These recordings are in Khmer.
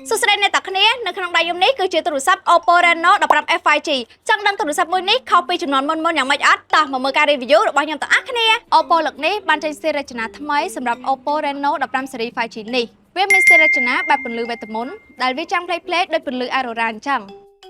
សួស្តីអ្នកទាំងគ្នានៅក្នុងដៃខ្ញុំនេះគឺជាទូរស័ព្ទ Oppo Reno 15F 5G ចង់ដឹងទូរស័ព្ទមួយនេះខុសពីចំនួនមុនយ៉ាងម៉េចអត់តោះមកមើលការ review របស់ខ្ញុំទាំងអស់គ្នា Oppo លើកនេះបានចេញសេរីរចនាថ្មីសម្រាប់ Oppo Reno 15 Series 5G នេះវាមានសេរីរចនាបែបពន្លឺវេទមន្តដែលវាចាំងផ្លេកដូចពន្លឺ Aurora អញ្ចឹង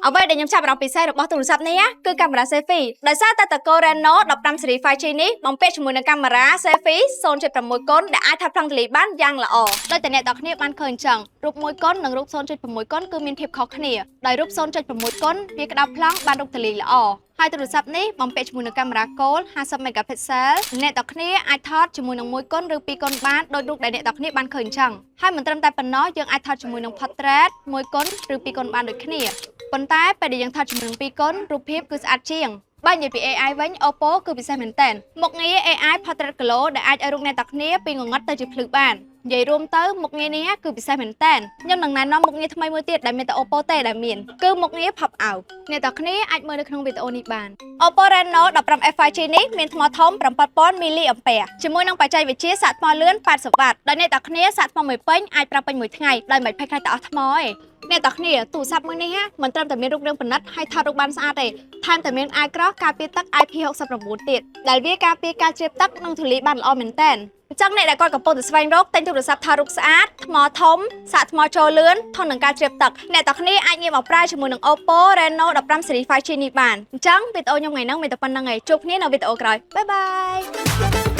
អ្វីដែលខ្ញុំចាប់អារម្មណ៍ពិសេសរបស់ទូរស័ព្ទនេះគឺកាមេរ៉ា selfie ដោយសារតែតកូ Reno 15 Series 5G នេះបំពាក់ជាមួយនឹងកាមេរ៉ា selfie 0.6 កុណដែលអាចថតប្លង់ទលីបានយ៉ាងល្អដោយតែអ្នកទាំងគ្នាបានឃើញអញ្ចឹងរូប1កុណនិងរូប 0.6 កុណគឺមានភាពខុសគ្នាដោយរូប 0.6 កុណវាក្តោបប្លង់បានរូបទលីល្អហើយទូរស័ព្ទនេះបំពាក់ជាមួយនឹងកាមេរ៉ា Gold 50 megapixel អ្នកទាំងគ្នាអាចថតជាមួយនឹង1កុណឬ2កុណបានដោយរូបដែលអ្នកទាំងគ្នាបានឃើញអញ្ចឹងហើយមិនត្រឹមតែប៉ុណ្ណោះយើងអាចថតជាមួយនឹង portrait 1កុណឬ2កុណបានដូចគ្នាប៉ុន្តែពេលដែលយើងថតជាមួយនឹង2កុណរូបភាពគឺស្អាតជាងបើនិយាយពី AI វិញ Oppo គឺពិសេសមែនតើមុខងារ AI Portrait Glow ដែលអាចឲ្យរូបអ្នកទាំងគ្នាពីងងឹតទៅជាភ្លឺបាននិយាយរួមទៅមុខងារនេះគឺពិសេសមែនតើខ្ញុំនឹងណែនាំមុខងារថ្មីមួយទៀតដែលមានតែ Oppo ទេដែលមានគឺមុខងារ Pop Out អ្នកទាំងគ្នាអាចមើលនៅក្នុងវីដេអូនេះបាន Oppo Reno 15F 5G នេះមានថ្មធំ 7000 mAh ជាមួយនឹងបច្ចេកវិទ្យាសាកថ្មលឿន 80 វ៉ាតដែលអ្នកទាំងគ្នាសាកថ្មមួយពេញអាចប្រើពេញមួយថ្ងៃដោយមិនផេះខ្លាចទៅអស់ថ្មទេអ្នកទាំងគ្នាទូរស័ព្ទមួយនេះមិនត្រឹមតែមានរូបរាងប្រណិតហើយថតរូបបានស្អាតទេថែមទាំងមានអាយក្រោះការពារទឹក IP69 ទៀតដែលវាការពារការជ្រាបទឹកនិងធូលីបានល្អមែនទែនអញ្ចឹងអ្នកដែលគាត់កំពុងតែស្វែងរកទិញទូរស័ព្ទថតរូបស្អាតថ្មធំសាកថ្មចូលលឿនធន់នឹងការជ្រាបទឹកអ្នកទាំងគ្នាអាចងាកមកប្រើជាមួយនឹង Oppo Reno 15 Series 5G នេះបានអញ្ចឹងវីដេអូខ្ញុំថ្ងៃនេះមានតែប៉ុណ្្នឹងឯងជួបគ្នានៅវីដេអូក្រោយបាយបាយ